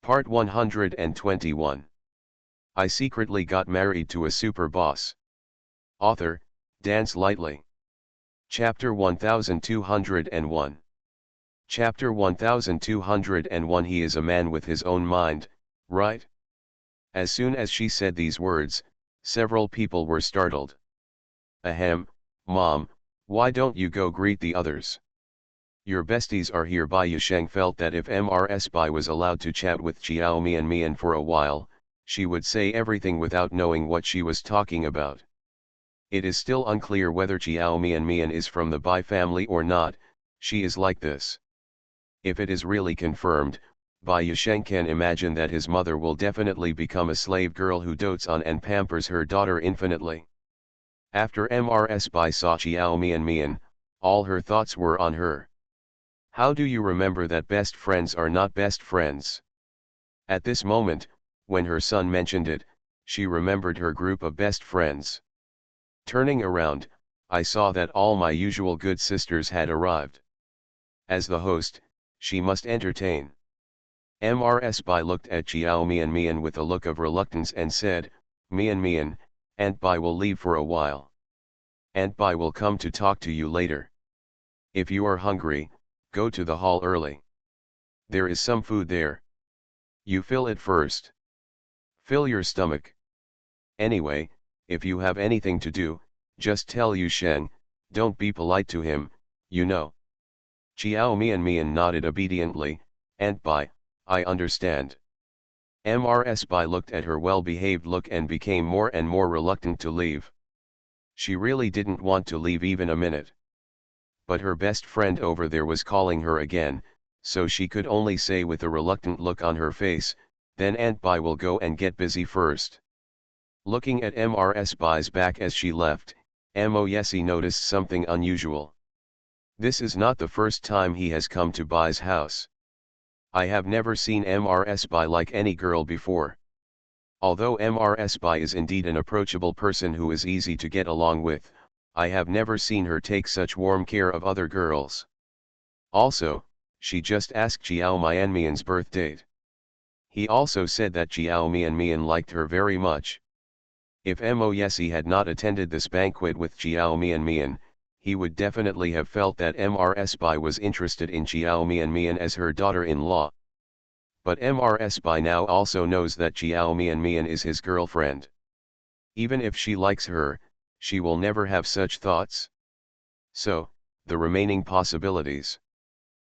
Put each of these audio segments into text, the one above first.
Part 121. I secretly got married to a super boss. Author, Dance Lightly. Chapter 1201. Chapter 1201. He is a man with his own mind, right? As soon as she said these words, several people were startled. Ahem, Mom, why don't you go greet the others? Your besties are here. Bai Yusheng felt that if Mrs. Bai was allowed to chat with Jiao Mian for a while, she would say everything without knowing what she was talking about. It is still unclear whether Jiao Mian is from the Bai family or not. She is like this. If it is really confirmed, Bai Yusheng can imagine that his mother will definitely become a slave girl who dotes on and pampers her daughter infinitely. After Mrs. Bai saw Jiao Mian, all her thoughts were on her. How do you remember that best friends are not best friends? At this moment, when her son mentioned it, she remembered her group of best friends. Turning around, I saw that all my usual good sisters had arrived. As the host, she must entertain. Mrs. Bai looked at Jiao Mian with a look of reluctance and said, Mian, Aunt Bai will leave for a while. Aunt Bai will come to talk to you later. If you are hungry, go to the hall early. There is some food there. You fill it first. Fill your stomach. Anyway, if you have anything to do, just tell Yusheng, don't be polite to him, you know. Jiao Mian nodded obediently. Aunt Bai, I understand. Mrs. Bai looked at her well-behaved look and became more and more reluctant to leave. She really didn't want to leave even a minute. But her best friend over there was calling her again, so she could only say with a reluctant look on her face, then Aunt Bai will go and get busy first. Looking at Mrs. Bai's back as she left, Moses noticed something unusual. This is not the first time he has come to Bai's house. I have never seen Mrs. Bai like any girl before. Although Mrs. Bai is indeed an approachable person who is easy to get along with, I have never seen her take such warm care of other girls. Also, she just asked Jiao Mian's birth date. He also said that Jiao Mian liked her very much. If Moses had not attended this banquet with Jiao Mian, he would definitely have felt that Mrs. Bai was interested in Jiao Mian as her daughter-in-law. But Mrs. Bai now also knows that Jiao Mian is his girlfriend. Even if she likes her, she will never have such thoughts. So, the remaining possibilities.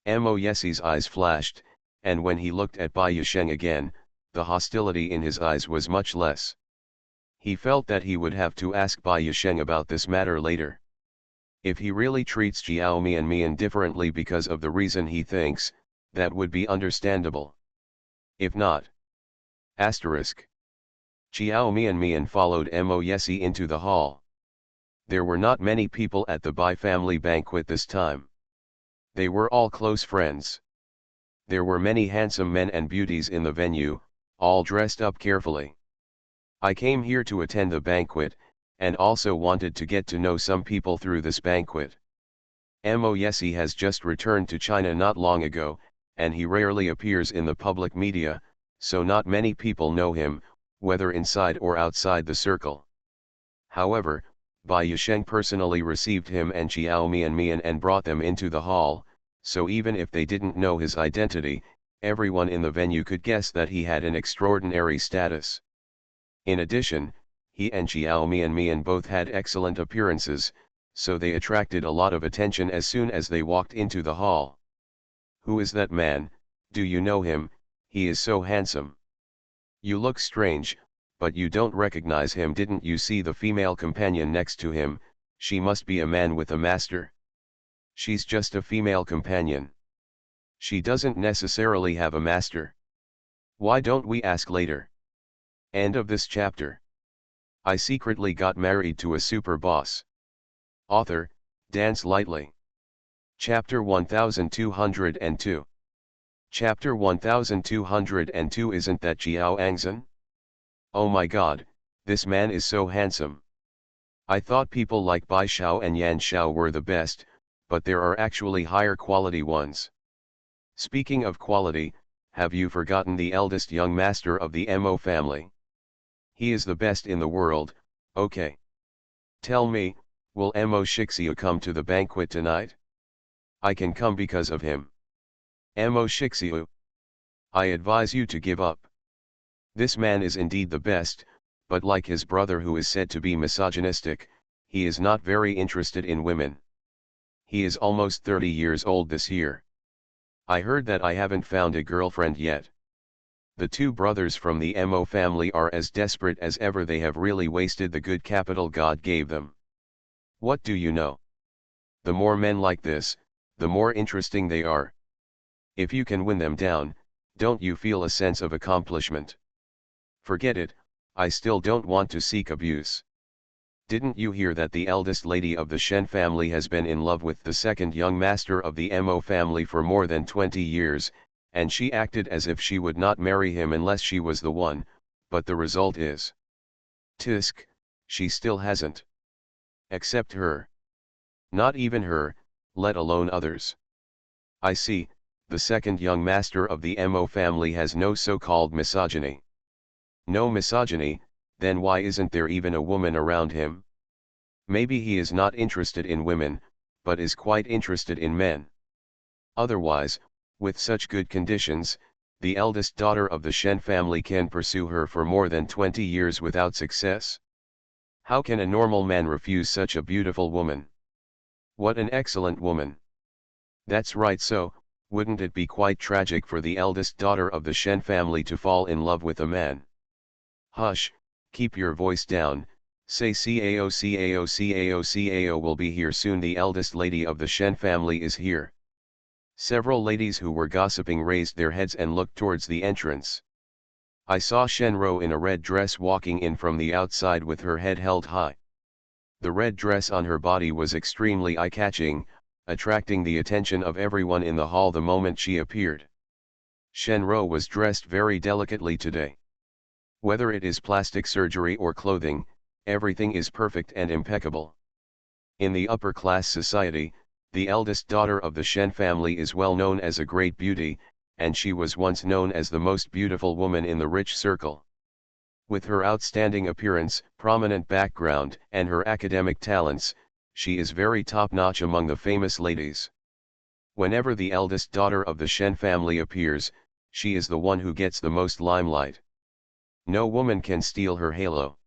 Moses's eyes flashed, and when he looked at Bai Yusheng again, the hostility in his eyes was much less. He felt that he would have to ask Bai Yusheng about this matter later. If he really treats Jiao Mian differently because of the reason he thinks, that would be understandable. If not. Asterisk. Jiao Mian followed Moses into the hall. There were not many people at the Bai family banquet this time. They were all close friends. There were many handsome men and beauties in the venue, all dressed up carefully. I came here to attend the banquet, and also wanted to get to know some people through this banquet. Moses has just returned to China not long ago, and he rarely appears in the public media, so not many people know him, whether inside or outside the circle. However, Bai Yusheng personally received him and Jiao Mian and brought them into the hall, so even if they didn't know his identity, everyone in the venue could guess that he had an extraordinary status. In addition, he and Jiao Mian both had excellent appearances, so they attracted a lot of attention as soon as they walked into the hall. Who is that man? Do you know him? He is so handsome. You look strange, but you don't recognize him. Didn't you see the female companion next to him? She must be a man with a master. She's just a female companion. She doesn't necessarily have a master. Why don't we ask later? End of this chapter. I secretly got married to a super boss. Author, Dance Lightly. Chapter 1202. Chapter 1202. Isn't that Jiao Angzhen? Oh my god, this man is so handsome. I thought people like Bai Xiao and Yan Xiao were the best, but there are actually higher quality ones. Speaking of quality, have you forgotten the eldest young master of the Mo family? He is the best in the world, okay. Tell me, will Mo Shixia come to the banquet tonight? I can come because of him. Mo Shixia, I advise you to give up. This man is indeed the best, but like his brother who is said to be misogynistic, he is not very interested in women. He is almost 30 years old this year. I heard that I haven't found a girlfriend yet. The two brothers from the Mo family are as desperate as ever. They have really wasted the good capital God gave them. What do you know? The more men like this, the more interesting they are. If you can win them down, don't you feel a sense of accomplishment? Forget it, I still don't want to seek abuse. Didn't you hear that the eldest lady of the Shen family has been in love with the second young master of the Mo family for more than 20 years, and she acted as if she would not marry him unless she was the one, but the result is, tisk, she still hasn't. Except her. Not even her, let alone others. I see, the second young master of the Mo family has no so-called misogyny. No misogyny, then why isn't there even a woman around him? Maybe he is not interested in women, but is quite interested in men. Otherwise, with such good conditions, the eldest daughter of the Shen family can pursue her for more than 20 years without success. How can a normal man refuse such a beautiful woman? What an excellent woman! That's right, so, wouldn't it be quite tragic for the eldest daughter of the Shen family to fall in love with a man? Hush, keep your voice down, say cao cao cao cao will be here soon. The eldest lady of the Shen family is here. Several ladies who were gossiping raised their heads and looked towards the entrance. I saw Shenro in a red dress walking in from the outside with her head held high. The red dress on her body was extremely eye-catching, attracting the attention of everyone in the hall the moment she appeared. Shenro was dressed very delicately today. Whether it is plastic surgery or clothing, everything is perfect and impeccable. In the upper-class society, the eldest daughter of the Shen family is well known as a great beauty, and she was once known as the most beautiful woman in the rich circle. With her outstanding appearance, prominent background, and her academic talents, she is very top-notch among the famous ladies. Whenever the eldest daughter of the Shen family appears, she is the one who gets the most limelight. No woman can steal her halo.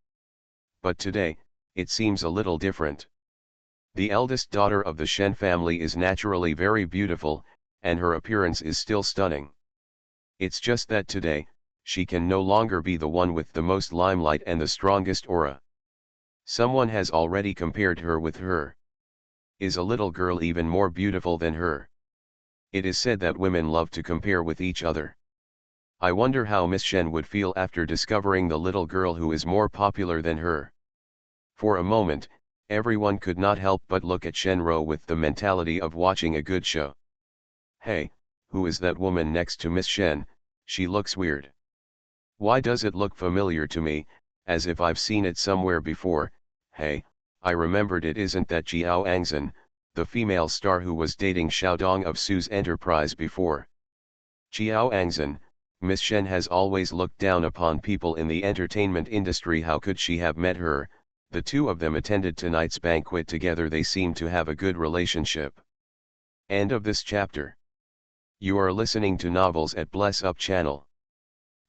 But today, it seems a little different. The eldest daughter of the Shen family is naturally very beautiful, and her appearance is still stunning. It's just that today, she can no longer be the one with the most limelight and the strongest aura. Someone has already compared her with her. Is a little girl even more beautiful than her? It is said that women love to compare with each other. I wonder how Miss Shen would feel after discovering the little girl who is more popular than her. For a moment, everyone could not help but look at Shenro with the mentality of watching a good show. Hey, who is that woman next to Miss Shen? She looks weird. Why does it look familiar to me, as if I've seen it somewhere before? Hey, I remembered, it isn't that Jiao Angzhen, the female star who was dating Xiaodong of Su's Enterprise before. Jiao Angzhen, Miss Shen has always looked down upon people in the entertainment industry. How could she have met her? The two of them attended tonight's banquet together. They seem to have a good relationship. End of this chapter. You are listening to Novels at Bless Up channel.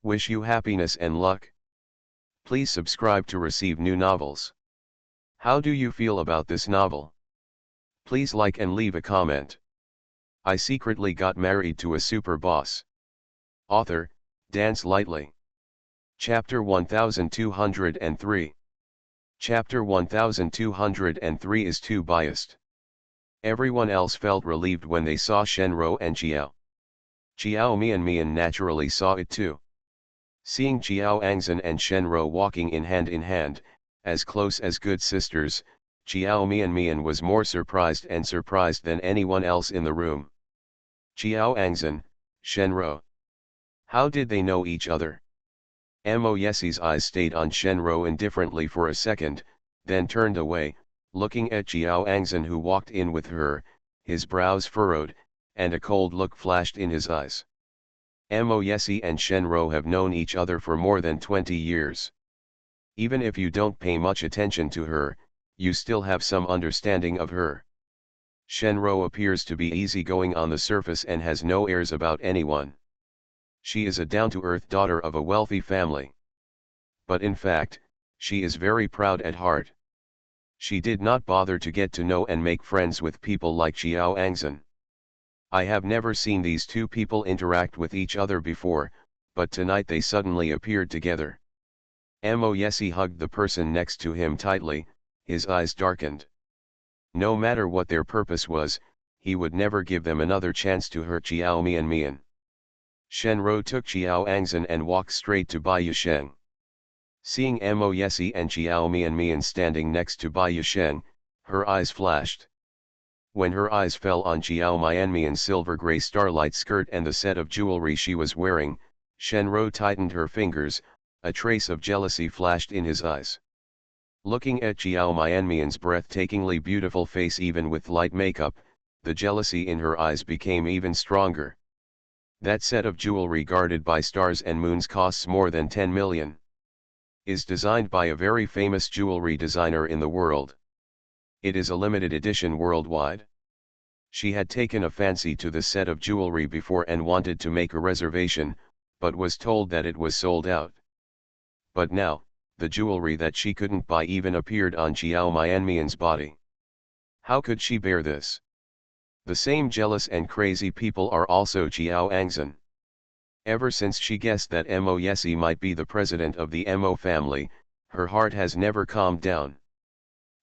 Wish you happiness and luck. Please subscribe to receive new novels. How do you feel about this novel? Please like and leave a comment. I secretly got married to a super boss. Author, Dance Lightly. Chapter 1203. Chapter 1203 is too biased. Everyone else felt relieved when they saw Shenro and Jiao. Jiao Mian naturally saw it too. Seeing Jiao Angzhen and Shenro walking in hand, as close as good sisters, Jiao Mian was more surprised than anyone else in the room. Jiao Angzhen, Shenro. How did they know each other? Mo Yesi's eyes stayed on Shenro indifferently for a second, then turned away, looking at Jiao Angzhen who walked in with her, his brows furrowed, and a cold look flashed in his eyes. Mo Yesi and Shenro have known each other for more than 20 years. Even if you don't pay much attention to her, you still have some understanding of her. Shenro appears to be easygoing on the surface and has no airs about anyone. She is a down-to-earth daughter of a wealthy family. But in fact, she is very proud at heart. She did not bother to get to know and make friends with people like Xiao Angzhen. I have never seen these two people interact with each other before, but tonight they suddenly appeared together. Mo Yesi hugged the person next to him tightly, his eyes darkened. No matter what their purpose was, he would never give them another chance to hurt Xiao Mian. Shenro took Xiao Angzhen and walked straight to Bai Yusheng. Seeing Mo Yesi and Xiao Mian standing next to Bai Yusheng, her eyes flashed. When her eyes fell on Xiao Mian's silver-gray starlight skirt and the set of jewelry she was wearing, Shenro tightened her fingers, a trace of jealousy flashed in his eyes. Looking at Xiao Mian's breathtakingly beautiful face even with light makeup, the jealousy in her eyes became even stronger. That set of jewelry guarded by stars and moons costs more than 10 million. Is designed by a very famous jewelry designer in the world. It is a limited edition worldwide. She had taken a fancy to the set of jewelry before and wanted to make a reservation, but was told that it was sold out. But now, the jewelry that she couldn't buy even appeared on Xiao Mian's body. How could she bear this? The same jealous and crazy people are also Xiao Angzhen. Ever since she guessed that Mo Yesi might be the president of the Mo family, her heart has never calmed down.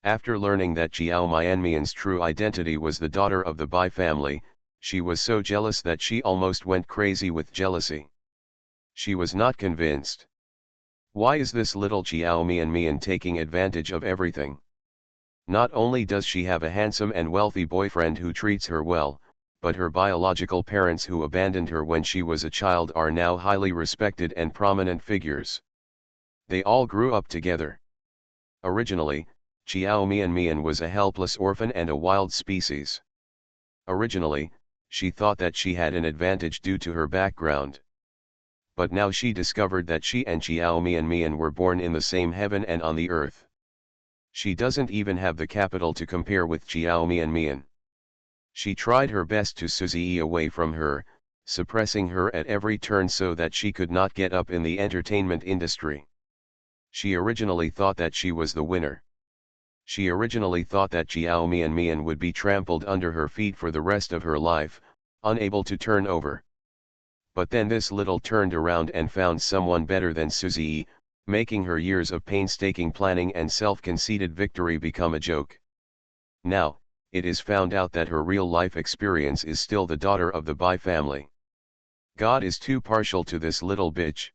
After learning that Xiao Mian's true identity was the daughter of the Bai family, she was so jealous that she almost went crazy with jealousy. She was not convinced. Why is this little Xiao Mian taking advantage of everything? Not only does she have a handsome and wealthy boyfriend who treats her well, but her biological parents who abandoned her when she was a child are now highly respected and prominent figures. They all grew up together. Originally, Xiao Mian was a helpless orphan and a wild species. Originally, she thought that she had an advantage due to her background. But now she discovered that she and Xiao Mian were born in the same heaven and on the earth. She doesn't even have the capital to compare with Xiao Mian. She tried her best to Suzy away from her, suppressing her at every turn so that she could not get up in the entertainment industry. She originally thought that she was the winner. She originally thought that Xiao Mian would be trampled under her feet for the rest of her life, unable to turn over. But then this little turned around and found someone better than Suzy, making her years of painstaking planning and self-conceited victory become a joke. Now, it is found out that her real-life experience is still the daughter of the Bai family. God is too partial to this little bitch.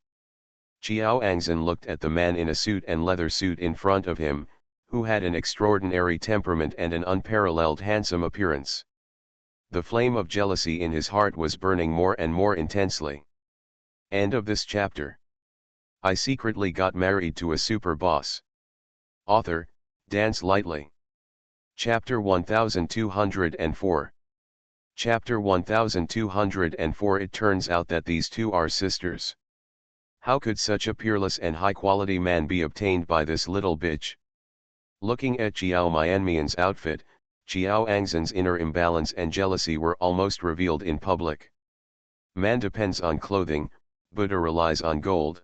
Xiao Angzhen looked at the man in a suit and leather suit in front of him, who had an extraordinary temperament and an unparalleled handsome appearance. The flame of jealousy in his heart was burning more and more intensely. End of this chapter. I secretly got married to a super boss. Author, Dance Lightly. Chapter 1204. Chapter 1204. It turns out that these two are sisters. How could such a peerless and high-quality man be obtained by this little bitch? Looking at Xiao Mian's outfit, Xiao Angzhen's inner imbalance and jealousy were almost revealed in public. Man depends on clothing, Buddha relies on gold.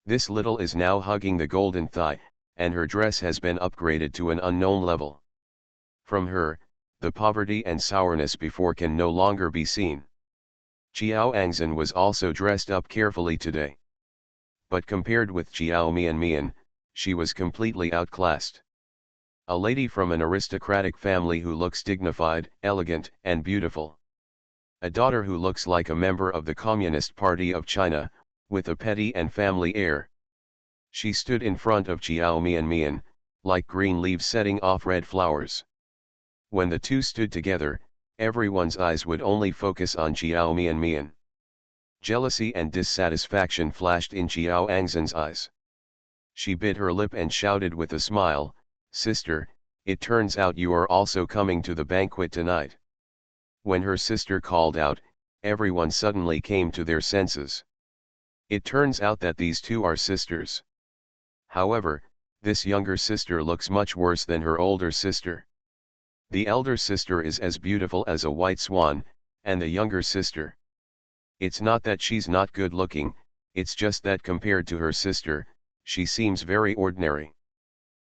This little is now hugging the golden thigh, and her dress has been upgraded to an unknown level. From her, the poverty and sourness before can no longer be seen. Xiao Angzhen was also dressed up carefully today. But compared with Xiao Mian, she was completely outclassed. A lady from an aristocratic family who looks dignified, elegant, and beautiful. A daughter who looks like a member of the Communist Party of China, with a petty and family air. She stood in front of Xiao Mian, like green leaves setting off red flowers. When the two stood together, everyone's eyes would only focus on Xiao Mian. Jealousy and dissatisfaction flashed in Xiao Angzhen's eyes. She bit her lip and shouted with a smile, "Sister, it turns out you are also coming to the banquet tonight." When her sister called out, everyone suddenly came to their senses. It turns out that these two are sisters. However, this younger sister looks much worse than her older sister. The elder sister is as beautiful as a white swan, and the younger sister. It's not that she's not good looking, it's just that compared to her sister, she seems very ordinary.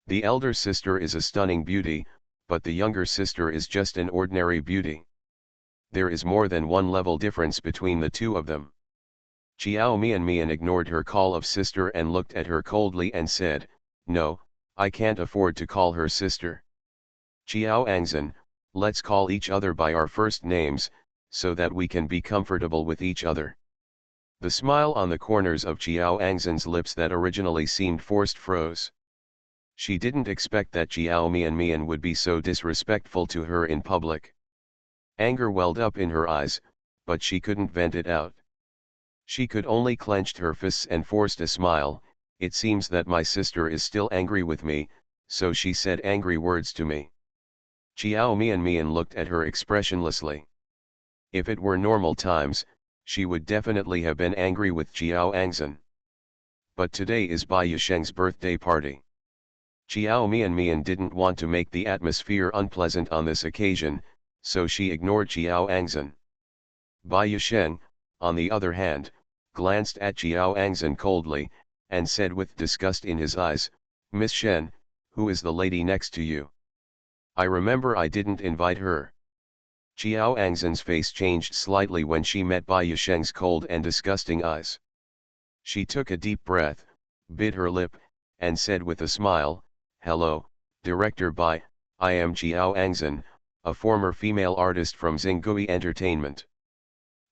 The elder sister is a stunning beauty, but the younger sister is just an ordinary beauty. There is more than one level difference between the two of them. Chiao Mian ignored her call of sister and looked at her coldly and said, "No, I can't afford to call her sister. Chiao Angzan, let's call each other by our first names, so that we can be comfortable with each other." The smile on the corners of Chiao Angzan's lips that originally seemed forced froze. She didn't expect that Chiao Mian would be so disrespectful to her in public. Anger welled up in her eyes, but she couldn't vent it out. She could only clenched her fists and forced a smile. "It seems that my sister is still angry with me, so she said angry words to me." Chiao Mian looked at her expressionlessly. If it were normal times, she would definitely have been angry with Chiao Angzan. But today is Bai Yisheng's birthday party. Chiao Mian didn't want to make the atmosphere unpleasant on this occasion, so she ignored Chiao Angzan. Bai Yisheng, on the other hand, glanced at Chiao Angzan coldly, and said with disgust in his eyes, "Miss Shen, who is the lady next to you? I remember I didn't invite her." Chiao Angzan's face changed slightly when she met Bai Yisheng's cold and disgusting eyes. She took a deep breath, bit her lip, and said with a smile, "Hello, Director Bai, I am Chiao Angzan, a former female artist from Xinggui Entertainment.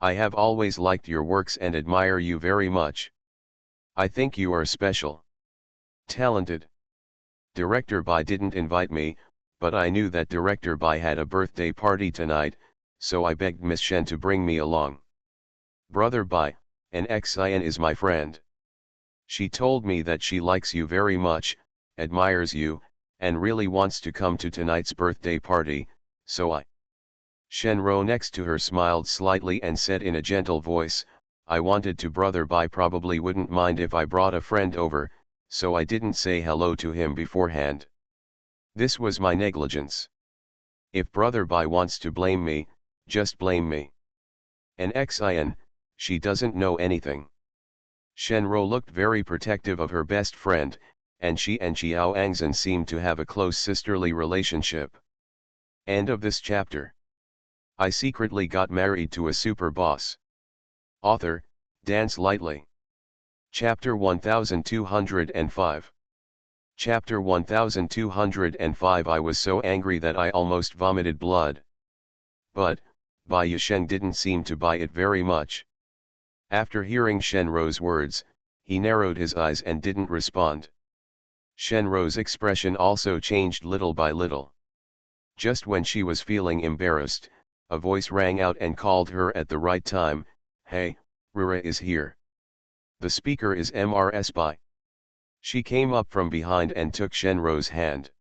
I have always liked your works and admire you very much. I think you are special. Talented. Director Bai didn't invite me, but I knew that Director Bai had a birthday party tonight, so I begged Miss Shen to bring me along. Brother Bai, an Xin is my friend. She told me that she likes you very much, admires you, and really wants to come to tonight's birthday party, so I..." Shen Ro next to her smiled slightly and said in a gentle voice, "I wanted to Brother Bai probably wouldn't mind if I brought a friend over, so I didn't say hello to him beforehand. This was my negligence. If Brother Bai wants to blame me, just blame me. An Xin, she doesn't know anything." Shenro looked very protective of her best friend, and she and Chiao Angzan seemed to have a close sisterly relationship. End of this chapter. I secretly got married to a super boss. Author, Dance Lightly. Chapter 1205. Chapter 1205. I was so angry that I almost vomited blood. But, Bai Yisheng didn't seem to buy it very much. After hearing Shenro's words, he narrowed his eyes and didn't respond. Shenro's expression also changed little by little. Just when she was feeling embarrassed, a voice rang out and called her at the right time, "Hey, Rura is here." The speaker is Mrs. Bai. She came up from behind and took Shenro's hand.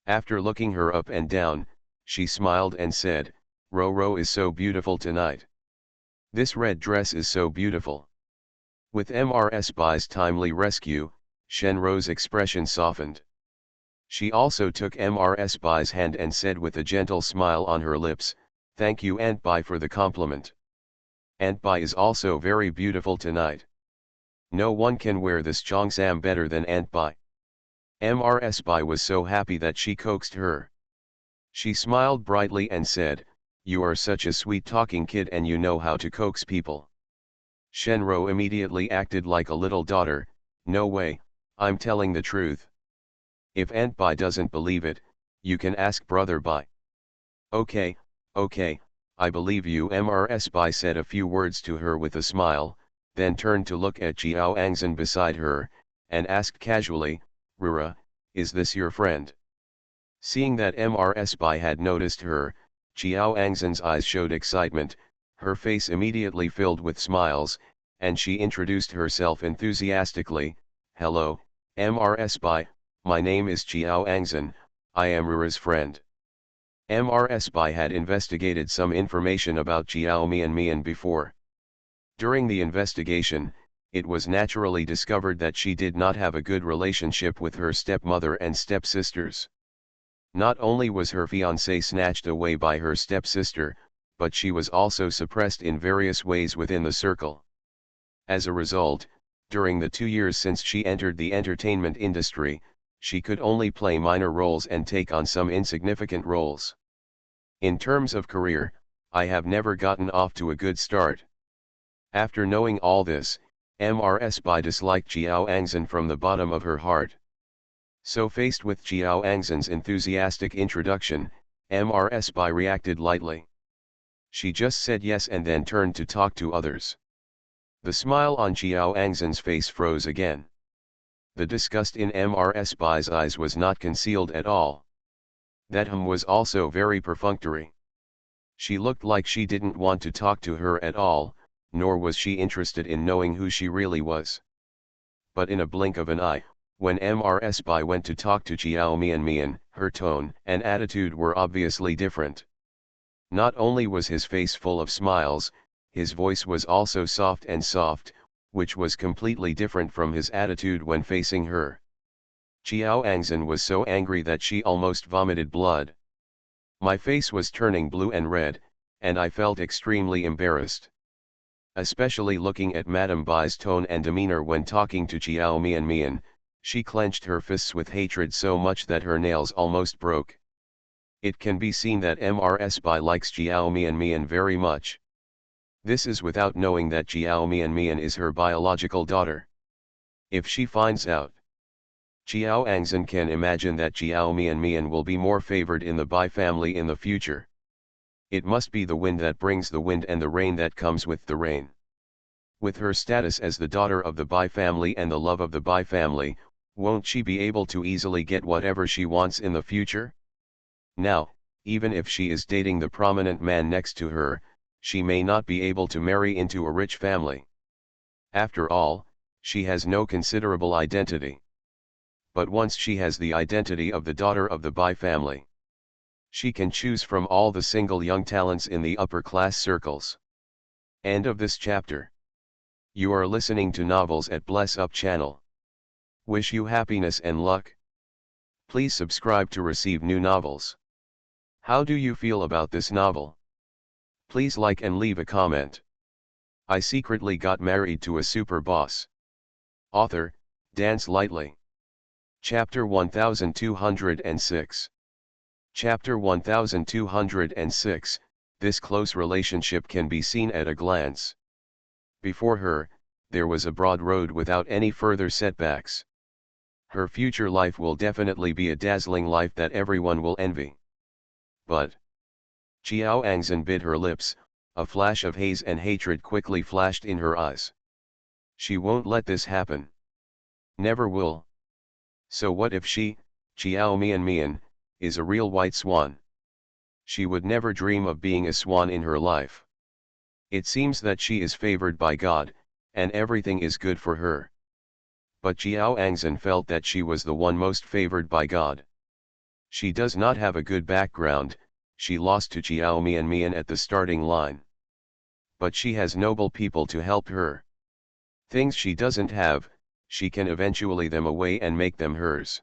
After looking her up and down, she smiled and said, "Ro is so beautiful tonight. This red dress is so beautiful." With Mrs. Bai's timely rescue, Shenro's expression softened. She also took Mrs. Bai's hand and said with a gentle smile on her lips, "Thank you Aunt Bai for the compliment. Aunt Bai is also very beautiful tonight. No one can wear this cheongsam better than Aunt Bai." Mrs. Bai was so happy that she coaxed her. She smiled brightly and said, "You are such a sweet-talking kid and you know how to coax people." Shenro immediately acted like a little daughter, "No way, I'm telling the truth. If Aunt Bai doesn't believe it, you can ask Brother Bai." Okay, I believe you." Mrs. Bai said a few words to her with a smile, then turned to look at Chiao Angzan beside her, and asked casually, "Rura, is this your friend?" Seeing that Mrs. Bai had noticed her, Chiao Angzan's eyes showed excitement, her face immediately filled with smiles, and she introduced herself enthusiastically, "Hello, Mrs. Bai, my name is Chiao Angzan, I am Rura's friend." MRS Bai had investigated some information about Jiao Mian before. During the investigation, it was naturally discovered that she did not have a good relationship with her stepmother and stepsisters. Not only was her fiancé snatched away by her stepsister, but she was also suppressed in various ways within the circle. As a result, during the 2 years since she entered the entertainment industry, she could only play minor roles and take on some insignificant roles. In terms of career, I have never gotten off to a good start. After knowing all this, MRS Bai disliked Jiao Angzhen from the bottom of her heart. So faced with Jiao Angzhen's enthusiastic introduction, MRS Bai reacted lightly. She just said yes and then turned to talk to others. The smile on Jiao Angzhen's face froze again. The disgust in MRS Bai's eyes was not concealed at all. That was also very perfunctory. She looked like she didn't want to talk to her at all, nor was she interested in knowing who she really was. But in a blink of an eye, when MRS Bai went to talk to Jiao Mian, her tone and attitude were obviously different. Not only was his face full of smiles, his voice was also soft, which was completely different from his attitude when facing her. Jiao Angzhen was so angry that she almost vomited blood. My face was turning blue and red, and I felt extremely embarrassed. Especially looking at Madame Bai's tone and demeanor when talking to Jiao Mian, she clenched her fists with hatred so much that her nails almost broke. It can be seen that MRS Bai likes Jiao Mian very much. This is without knowing that Jiao Mian is her biological daughter. If she finds out, Jiao Angzhen can imagine that Jiao Mian will be more favored in the Bai family in the future. It must be the wind that brings the wind and the rain that comes with the rain. With her status as the daughter of the Bai family and the love of the Bai family, won't she be able to easily get whatever she wants in the future? Now, even if she is dating the prominent man next to her, she may not be able to marry into a rich family. After all, she has no considerable identity. But once she has the identity of the daughter of the Bai family, she can choose from all the single young talents in the upper class circles. End of this chapter. You are listening to Novels at Bless Up channel. Wish you happiness and luck. Please subscribe to receive new novels. How do you feel about this novel? Please like and leave a comment. I secretly got married to a super boss. Author, Dance Lightly. Chapter 1206. Chapter 1206, this close relationship can be seen at a glance. Before her, there was a broad road without any further setbacks. Her future life will definitely be a dazzling life that everyone will envy. But Jiao Angzhen bit her lips, a flash of haze and hatred quickly flashed in her eyes. She won't let this happen. Never will. So what if she, Jiao Mian, is a real white swan? She would never dream of being a swan in her life. It seems that she is favored by God, and everything is good for her. But Jiao Angzhen felt that she was the one most favored by God. She does not have a good background, she lost to Jiao Mian at the starting line. But she has noble people to help her. Things she doesn't have, she can eventually them away and make them hers.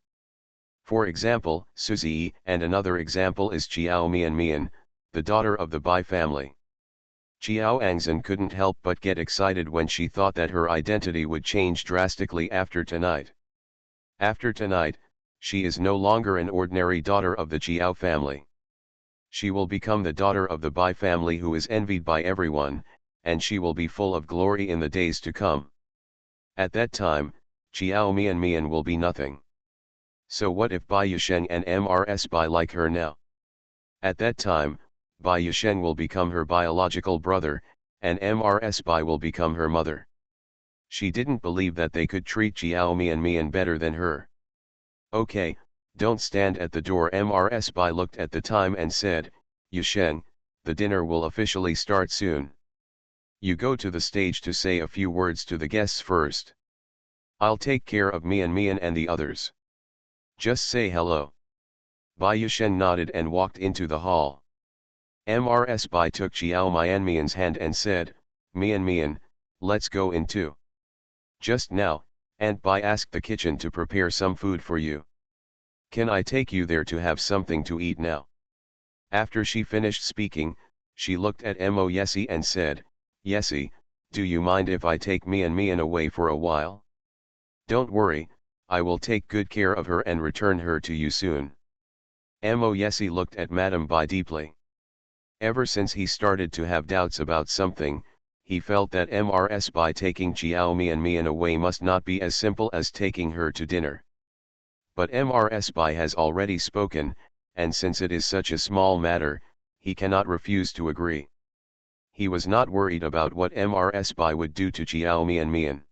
For example, Suzy, and another example is Jiao Mian, the daughter of the Bai family. Jiao Angzhen couldn't help but get excited when she thought that her identity would change drastically after tonight. After tonight, she is no longer an ordinary daughter of the Jiao family. She will become the daughter of the Bai family who is envied by everyone, and she will be full of glory in the days to come. At that time, Jiao Mian will be nothing. So what if Bai Yusheng and MRS Bai like her now? At that time, Bai Yusheng will become her biological brother, and MRS Bai will become her mother. She didn't believe that they could treat Jiao Mian better than her. Okay, don't stand at the door. MRS Bai looked at the time and said, Yusheng, the dinner will officially start soon. You go to the stage to say a few words to the guests first. I'll take care of Mian and the others. Just say hello. Bai Yushen nodded and walked into the hall. Mrs. Bai took Chiao Mian's hand and said, Mian, let's go in too. Just now, Aunt Bai asked the kitchen to prepare some food for you. Can I take you there to have something to eat now? After she finished speaking, she looked at Mo Yesi and said, Yesi, do you mind if I take Mian away for a while? Don't worry, I will take good care of her and return her to you soon. Mo Yesi looked at Madame Bai deeply. Ever since he started to have doubts about something, he felt that Mrs. Bai taking Chiao Mian away must not be as simple as taking her to dinner. But Mrs. Bai has already spoken, and since it is such a small matter, he cannot refuse to agree. He was not worried about what Mrs. Bai would do to Chiao Mian.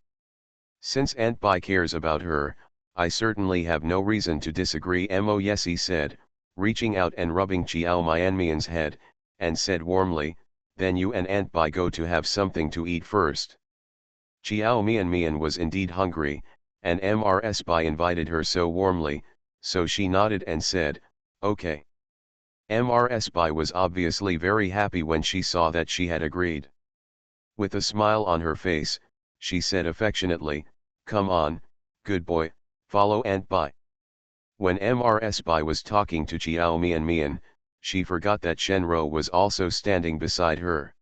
Since Aunt Bai cares about her, I certainly have no reason to disagree, Mo Yesi said, reaching out and rubbing Chiao Mian's head, and said warmly, then you and Aunt Bai go to have something to eat first. Chiao Mian was indeed hungry, and Mrs. Bai invited her so warmly, so she nodded and said, okay. Mrs. Bai was obviously very happy when she saw that she had agreed. With a smile on her face, she said affectionately, come on, good boy, follow Aunt Bai. When Mrs. Bai was talking to Chiao Mian, she forgot that Shenro was also standing beside her.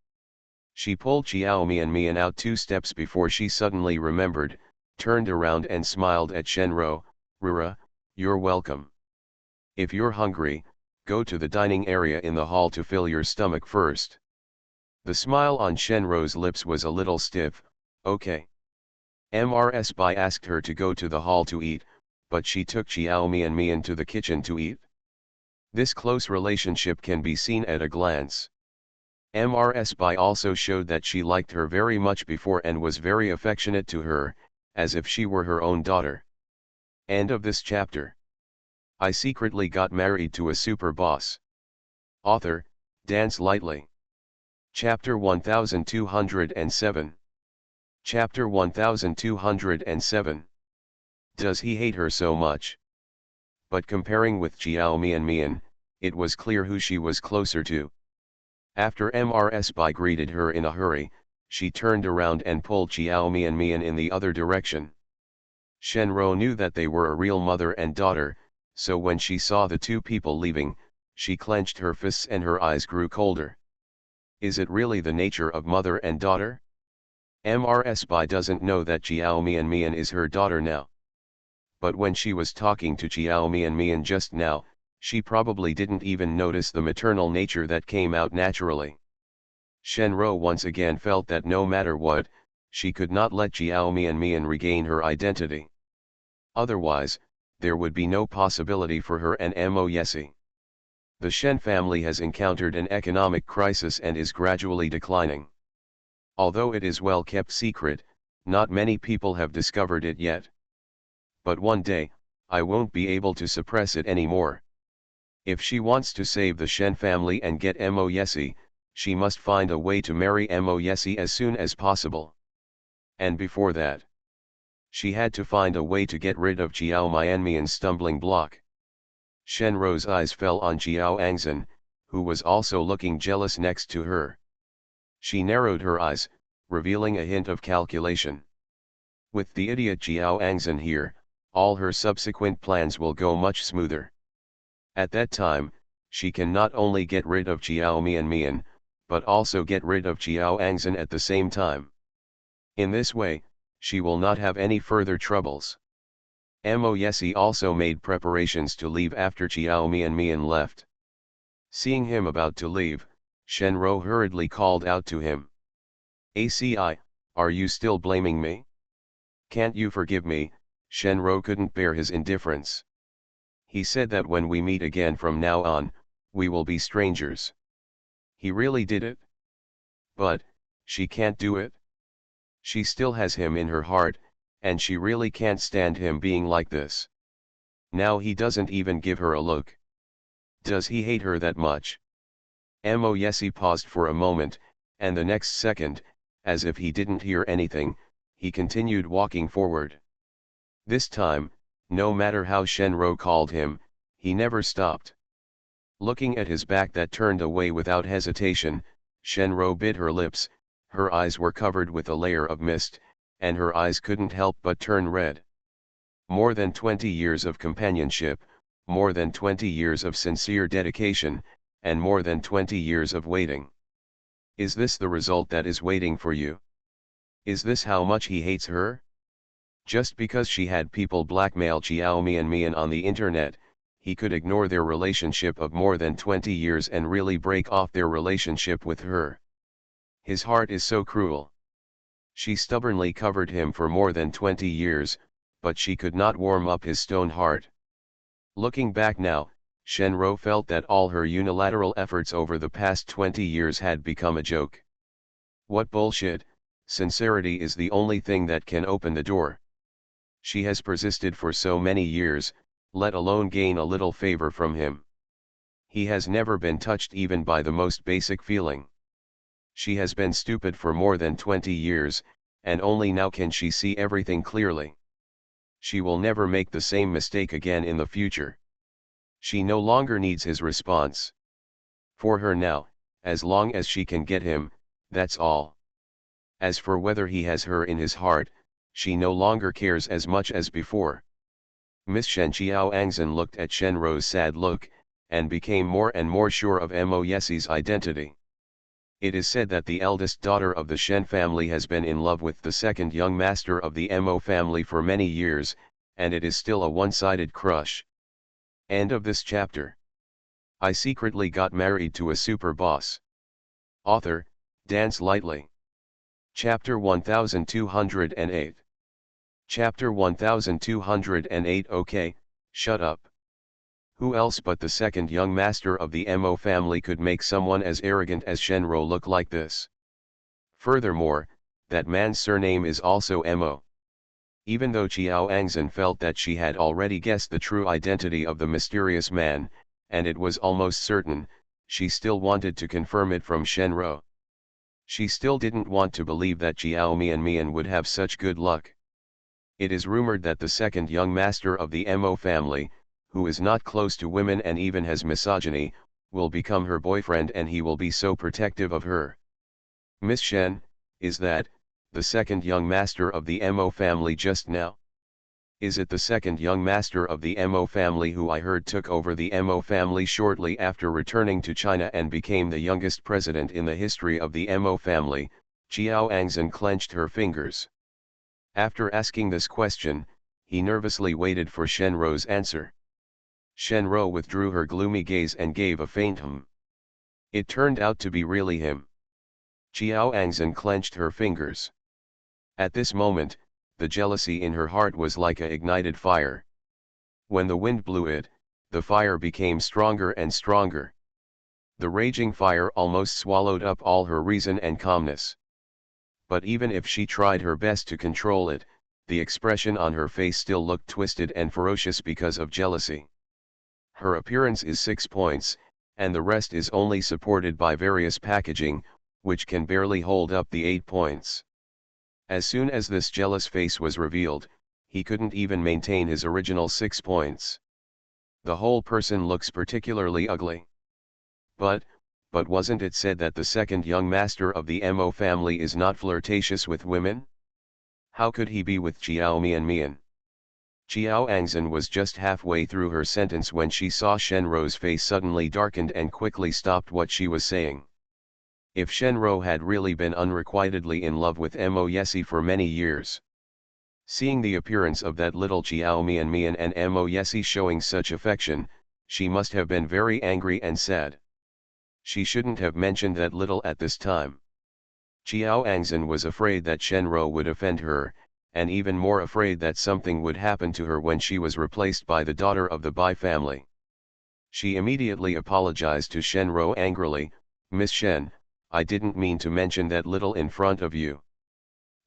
She pulled Chiao Mian out 2 steps before she suddenly remembered, turned around and smiled at Shenro, Rura, you're welcome. If you're hungry, go to the dining area in the hall to fill your stomach first. The smile on Shenro's lips was a little stiff, okay. Mrs. Bai asked her to go to the hall to eat, but she took Chiao Mian to the kitchen to eat. This close relationship can be seen at a glance. Mrs. Bai also showed that she liked her very much before and was very affectionate to her, as if she were her own daughter. End of this chapter. I secretly got married to a super boss. Author, Dance Lightly. Chapter 1207. Chapter 1207. Does he hate her so much? But comparing with Chiao Mian, it was clear who she was closer to. After Mrs. Bai greeted her in a hurry, she turned around and pulled Chiao Mian in the other direction. Shenro knew that they were a real mother and daughter, so when she saw the 2 people leaving, she clenched her fists and her eyes grew colder. Is it really the nature of mother and daughter? Mrs. Bai doesn't know that Chiao Mian is her daughter now. But when she was talking to Chiao Mian just now, she probably didn't even notice the maternal nature that came out naturally. Shenro once again felt that no matter what, she could not let Chiao Mian regain her identity. Otherwise, there would be no possibility for her and Mo Yesi. The Shen family has encountered an economic crisis and is gradually declining. Although it is well kept secret, not many people have discovered it yet. But one day, I won't be able to suppress it anymore. If she wants to save the Shen family and get Mo Yesi, she must find a way to marry Mo Yesi as soon as possible. And before that, she had to find a way to get rid of Chiao Mian's stumbling block. Shenro's eyes fell on Jiao Angzhen, who was also looking jealous next to her. She narrowed her eyes, revealing a hint of calculation. With the idiot Jiao Angzhen here, all her subsequent plans will go much smoother. At that time, she can not only get rid of Chiao Mian, but also get rid of Jiao Angzhen at the same time. In this way, she will not have any further troubles. Mo Yesi also made preparations to leave after Chiao Mian left. Seeing him about to leave, Shenro hurriedly called out to him. "ACI, are you still blaming me? Can't you forgive me?" Shenro couldn't bear his indifference. He said that when we meet again from now on, we will be strangers. He really did it? But, she can't do it. She still has him in her heart, and she really can't stand him being like this. Now he doesn't even give her a look. Does he hate her that much? Mo Yesi paused for a moment, and the next second, as if he didn't hear anything, he continued walking forward. This time, no matter how Shenro called him, He never stopped. Looking at his back that turned away without hesitation, Shenro bit her lips, her eyes were covered with a layer of mist, and her eyes couldn't help but turn red. More than 20 years of companionship, more than 20 years of sincere dedication, and more than 20 years of waiting. Is this the result that is waiting for you? Is this how much he hates her? Just because she had people blackmail Xiao Mian on the internet, he could ignore their relationship of more than 20 years and really break off their relationship with her. His heart is so cruel. She stubbornly covered him for more than 20 years, but she could not warm up his stone heart. Looking back now, Shenro felt that all her unilateral efforts over the past 20 years had become a joke. What bullshit, sincerity is the only thing that can open the door. She has persisted for so many years, let alone gain a little favor from him. He has never been touched even by the most basic feeling. She has been stupid for more than 20 years, and only now can she see everything clearly. She will never make the same mistake again in the future. She no longer needs his response. For her now, as long as she can get him, that's all. As for whether he has her in his heart, she no longer cares as much as before. Miss Shen Xiao Angzhen looked at Shenro's sad look, and became more and more sure of Mo Yesie's identity. It is said that the eldest daughter of the Shen family has been in love with the second young master of the Mo family for many years, and it is still a one-sided crush. End of this chapter. I secretly got married to a super boss. Author, Dance Lightly. Chapter 1208. Chapter 1208. Okay, shut up. Who else but the second young master of the Mo family could make someone as arrogant as Shenro look like this? Furthermore, that man's surname is also Mo. Even though Xiao Angzhen felt that she had already guessed the true identity of the mysterious man, and it was almost certain, she still wanted to confirm it from Shenro. She still didn't want to believe that Xiao Mian would have such good luck. It is rumored that the second young master of the Mo family, who is not close to women and even has misogyny, will become her boyfriend, and he will be so protective of her. Miss Shen, is that the second young master of the Mo family just now? Is it the second young master of the Mo family who I heard took over the Mo family shortly after returning to China and became the youngest president in the history of the Mo family? Xiao Angzhen clenched her fingers. After asking this question, he nervously waited for Shenro's answer. Shenro withdrew her gloomy gaze and gave a faint hum. It turned out to be really him. Xiao Angzhen clenched her fingers. At this moment, the jealousy in her heart was like a ignited fire. When the wind blew it, the fire became stronger and stronger. The raging fire almost swallowed up all her reason and calmness. But even if she tried her best to control it, the expression on her face still looked twisted and ferocious because of jealousy. Her appearance is 6 points, and the rest is only supported by various packaging, which can barely hold up the 8 points. As soon as this jealous face was revealed, he couldn't even maintain his original 6 points. The whole person looks particularly ugly. But wasn't it said that the second young master of the Mo family is not flirtatious with women? How could he be with Xiao Mian? Xiao Angzhen was just halfway through her sentence when she saw Shenro's face suddenly darkened and quickly stopped what she was saying. If Shenro had really been unrequitedly in love with Mo Yesie for many years, seeing the appearance of that little Xiao Mian and Mo Yesie showing such affection, she must have been very angry and sad. She shouldn't have mentioned that little at this time. Xiao Angzhen was afraid that Shenro would offend her, and even more afraid that something would happen to her when she was replaced by the daughter of the Bai family. She immediately apologized to Shenro angrily. Miss Shen, I didn't mean to mention that little in front of you.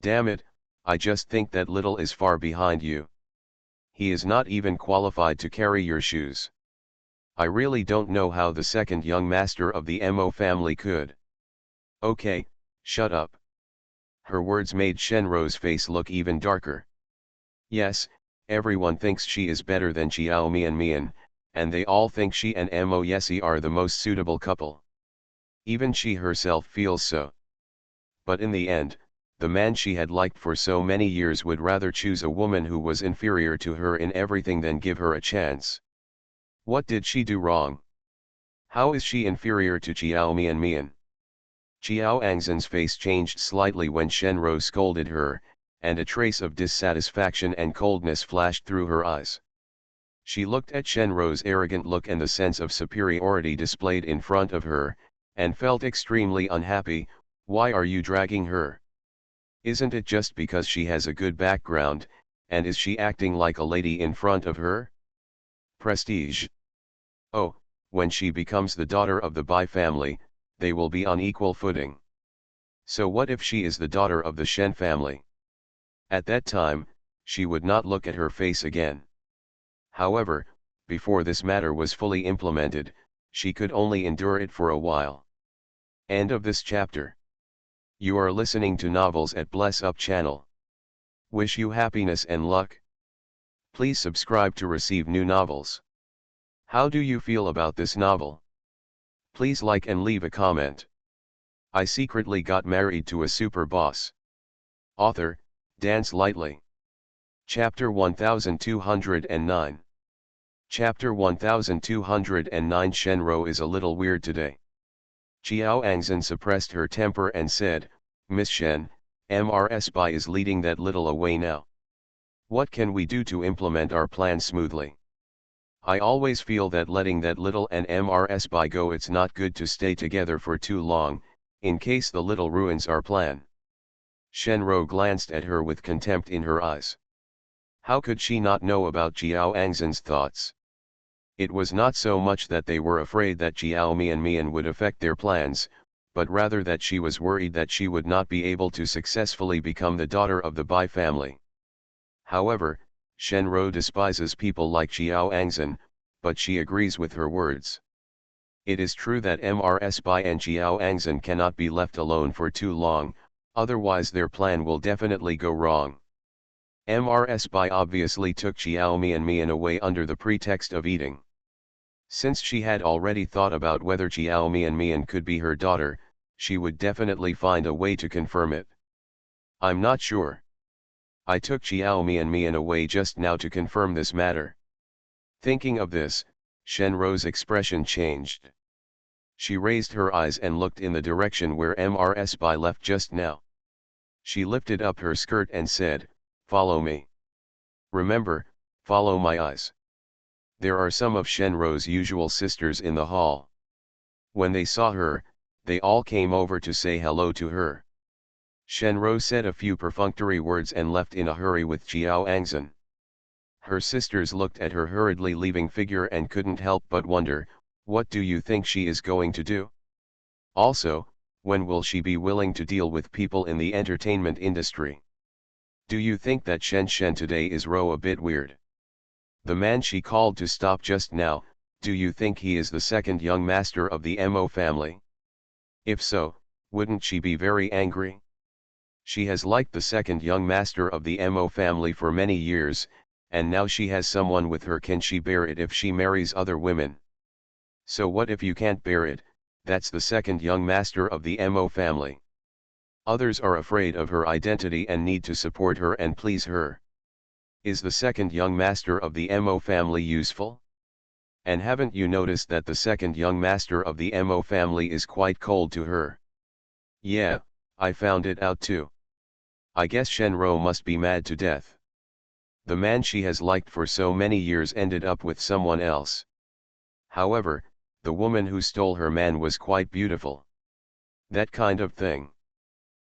Damn it, I just think that little is far behind you. He is not even qualified to carry your shoes. I really don't know how the second young master of the Mo family could. Okay, shut up. Her words made Shenro's face look even darker. Yes, everyone thinks she is better than Xiao Mian, and they all think she and Mo Yesi are the most suitable couple. Even she herself feels so. But in the end, the man she had liked for so many years would rather choose a woman who was inferior to her in everything than give her a chance. What did she do wrong? How is she inferior to Chiao Mian? Chiao Angzan's face changed slightly when Shenro scolded her, and a trace of dissatisfaction and coldness flashed through her eyes. She looked at Shenro's arrogant look and the sense of superiority displayed in front of her, and felt extremely unhappy. Why are you dragging her? Isn't it just because she has a good background, and is she acting like a lady in front of her? Prestige. Oh, when she becomes the daughter of the Bai family, they will be on equal footing. So what if she is the daughter of the Shen family? At that time, she would not look at her face again. However, before this matter was fully implemented, she could only endure it for a while. End of this chapter. You are listening to Novels at Bless Up channel. Wish you happiness and luck. Please subscribe to receive new novels. How do you feel about this novel? Please like and leave a comment. I secretly got married to a super boss. Author, Dance Lightly. Chapter 1209. Chapter 1209. Shenro is a little weird today. Chiao Angzan suppressed her temper and said, Miss Shen, Mrs. Bai is leading that little away now. What can we do to implement our plan smoothly? I always feel that letting that little and Mrs. Bai go, it's not good to stay together for too long, in case the little ruins our plan. Shenro glanced at her with contempt in her eyes. How could she not know about Chiao Angzan's thoughts? It was not so much that they were afraid that Chiao Mian would affect their plans, but rather that she was worried that she would not be able to successfully become the daughter of the Bai family. However, Shenro despises people like Chiao Angzan, but she agrees with her words. It is true that Mrs. Bai and Chiao Angzan cannot be left alone for too long, otherwise their plan will definitely go wrong. Mrs. Bai obviously took Chiao Mian away under the pretext of eating. Since she had already thought about whether Chiao Mian could be her daughter, she would definitely find a way to confirm it. I'm not sure. I took Chiao Mian away just now to confirm this matter. Thinking of this, Shenro's expression changed. She raised her eyes and looked in the direction where Mrs. Bai left just now. She lifted up her skirt and said, Follow me. Remember, follow my eyes. There are some of Shenro's usual sisters in the hall. When they saw her, they all came over to say hello to her. Shenro said a few perfunctory words and left in a hurry with Chiao Angzan. Her sisters looked at her hurriedly leaving figure and couldn't help but wonder, what do you think she is going to do? Also, when will she be willing to deal with people in the entertainment industry? Do you think that Shen today is a bit weird? The man she called to stop just now, do you think he is the second young master of the Mo family? If so, wouldn't she be very angry? She has liked the second young master of the Mo family for many years, and now she has someone with her. Can she bear it if she marries other women? So what if you can't bear it? That's the second young master of the Mo family. Others are afraid of her identity and need to support her and please her. Is the second young master of the Mo family useful? And haven't you noticed that the second young master of the Mo family is quite cold to her? Yeah, I found it out too. I guess Shenro must be mad to death. The man she has liked for so many years ended up with someone else. However, the woman who stole her man was quite beautiful. That kind of thing.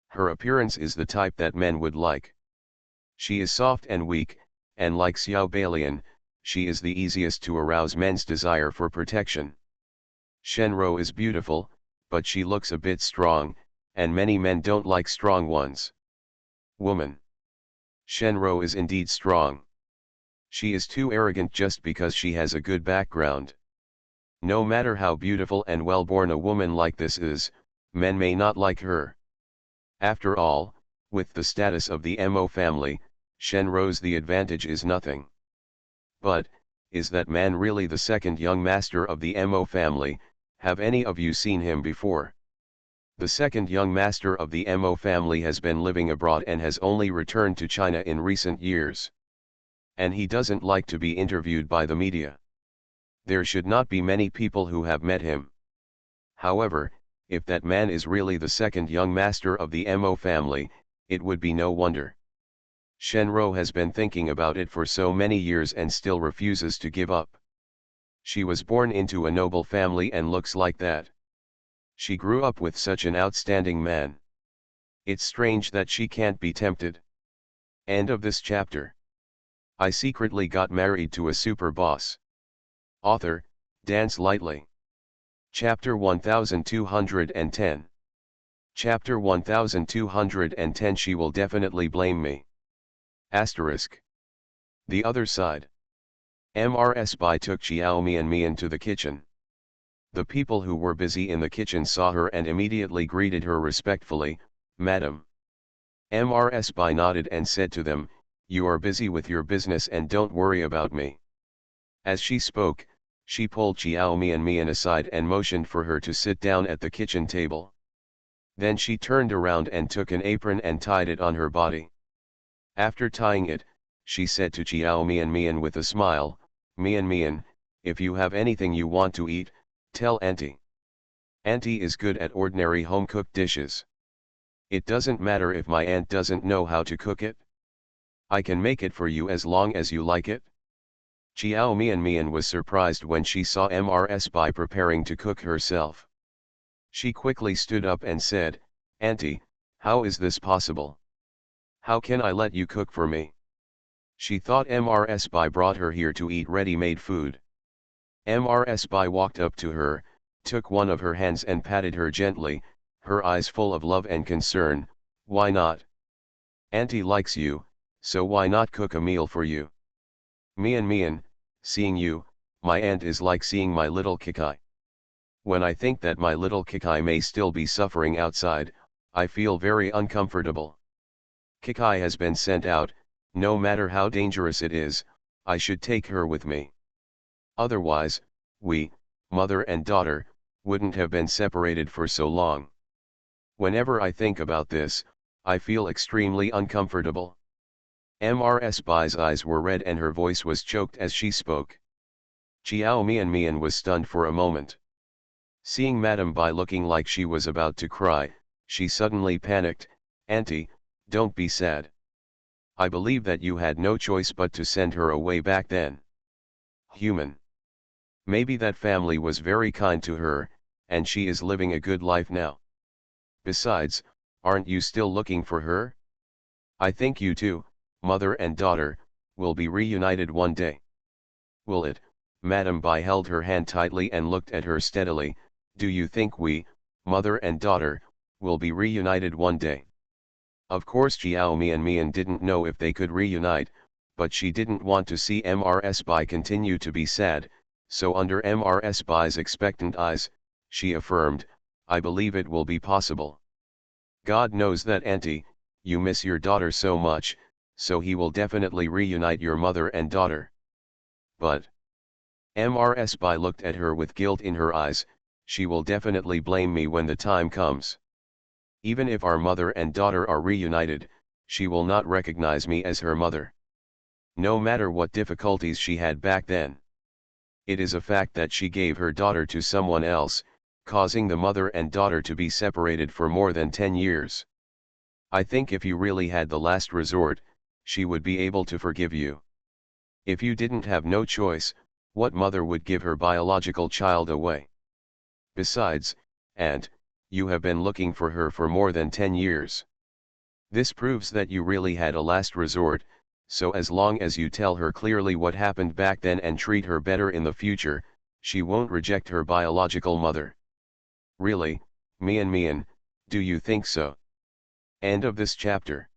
Her appearance is the type that men would like. She is soft and weak, and like Xiao Balian, she is the easiest to arouse men's desire for protection. Shenro is beautiful, but she looks a bit strong, and many men don't like strong ones. Woman. Shenro is indeed strong. She is too arrogant just because she has a good background. No matter how beautiful and well-born a woman like this is, men may not like her. After all, with the status of the Mo family, Shenro's the advantage is nothing. But, is that man really the second young master of the Mo family? Have any of you seen him before? The second young master of the Mo family has been living abroad and has only returned to China in recent years. And he doesn't like to be interviewed by the media. There should not be many people who have met him. However, if that man is really the second young master of the Mo family, it would be no wonder. Shenro has been thinking about it for so many years and still refuses to give up. She was born into a noble family and looks like that. She grew up with such an outstanding man. It's strange that she can't be tempted. End of this chapter. I secretly got married to a super boss. Author, Dance Lightly. Chapter 1210. Chapter 1210. She will definitely blame me. Asterisk. The other side. Mrs. Bai took Xiao Mian to the kitchen. The people who were busy in the kitchen saw her and immediately greeted her respectfully, "Madam." Mrs. Bai nodded and said to them, "You are busy with your business and don't worry about me." As she spoke, she pulled Xiao Mian aside and motioned for her to sit down at the kitchen table. Then she turned around and took an apron and tied it on her body. After tying it, she said to Xiao Mian with a smile, "Mian, if you have anything you want to eat, tell Auntie. Auntie is good at ordinary home-cooked dishes. It doesn't matter if my aunt doesn't know how to cook it. I can make it for you as long as you like it." Xiao Mian was surprised when she saw Mrs. Bai preparing to cook herself. She quickly stood up and said, "Auntie, how is this possible? How can I let you cook for me?" She thought Mrs. Bai brought her here to eat ready-made food. Mrs. Bai walked up to her, took one of her hands and patted her gently, her eyes full of love and concern. "Why not? Auntie likes you, so why not cook a meal for you? Mian, seeing you, my aunt is like seeing my little Kikai. When I think that my little Kikai may still be suffering outside, I feel very uncomfortable. Kikai has been sent out, no matter how dangerous it is, I should take her with me. Otherwise, we, mother and daughter, wouldn't have been separated for so long. Whenever I think about this, I feel extremely uncomfortable." Mrs. Bai's eyes were red and her voice was choked as she spoke. Xiao Mian was stunned for a moment. Seeing Madame Bai looking like she was about to cry, she suddenly panicked. "Auntie, don't be sad. I believe that you had no choice but to send her away back then. Human. Maybe that family was very kind to her, and she is living a good life now. Besides, aren't you still looking for her? I think you two, mother and daughter, will be reunited one day." "Will it?" Madame Bai held her hand tightly and looked at her steadily. "Do you think we, mother and daughter, will be reunited one day?" Of course Xiao Mian didn't know if they could reunite, but she didn't want to see Mrs. Bai continue to be sad, so under Mrs. Bai's expectant eyes, she affirmed, "I believe it will be possible. God knows that Auntie, you miss your daughter so much, so he will definitely reunite your mother and daughter." "But," Mrs. Bai looked at her with guilt in her eyes, "she will definitely blame me when the time comes. Even if our mother and daughter are reunited, she will not recognize me as her mother. No matter what difficulties she had back then. It is a fact that she gave her daughter to someone else, causing the mother and daughter to be separated for more than 10 years. I think if you really had the last resort, she would be able to forgive you. If you didn't have no choice, what mother would give her biological child away? Besides, Aunt, you have been looking for her for more than 10 years. This proves that you really had a last resort, so as long as you tell her clearly what happened back then and treat her better in the future, she won't reject her biological mother." "Really, Mian, do you think so?" End of this chapter.